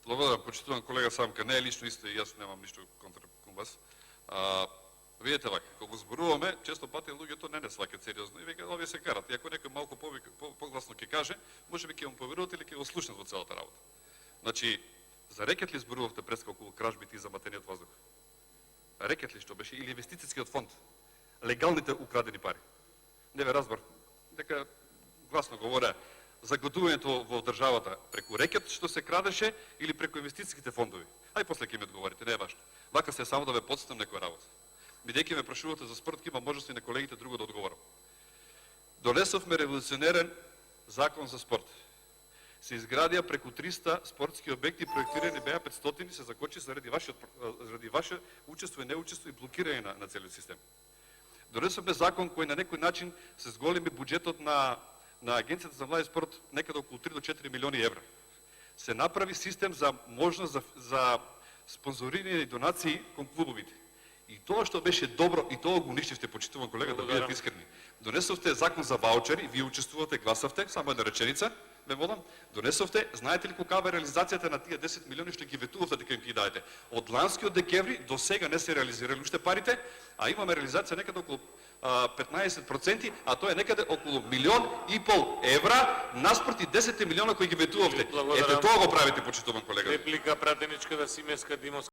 Благодарам, почитувам колега Самка. Не е лично исто и аз нямам нищо контра кон вас. Видите вака, кога зборуваме, често пати луѓето не сваќаат сериозно и веќе овие се карат. И ако некој малку погласно ќе каже, можеби ќе му поверуват или ќе го слушнат во целата работа. Значи, за рекет ли зборувавте преска околу кражбите и заматениот воздух? Рекет ли што беше или инвестицијскиот фонд? Легалните украдени пари. Не ве разбар. Дека гласно говоря за готувањето во државата преку рекет што се крадеше или преку инвестицијските фондови. Ај после ќе ми одговорите, не е важно. Вака се само да ве потстам некоја работа. Бидејќи ме прашувате за спорт, има можности на колегите друго да одговорам. Донесовме револуционерен закон за спорт. Се изградија преку 300 спортски обекти, проектирани беа 500 и се закочи заради ваше учество и неучество и блокирање на целиот систем. Донесовме закон кој на некој начин се зголеми буџетот на Агенцијата за млади спорт некаде околу 3 до 4 милиони евра. Се направи систем за можност за спонзорирање и донации кон клубовите. И тоа што беше добро, и тоа го уништивте, почитувам колега, да бидете искрени. Донесовте закон за ваучери, вие учествувате, гласавте, само една реченица, ме молам, донесовте, знаете ли каква е реализацијата на тие 10 милиони што ги ветувате дека им ги даете? Од ланскиот декември до сега не се реализирали уште парите, а имаме реализација некаде околу 15%, а тоа е некаде околу 1,5 милион евра наспроти 10 милиона кои ги ветувавте. Ете тоа го правите, почитуван колега. Реплика пратеничка да си меска Димовска.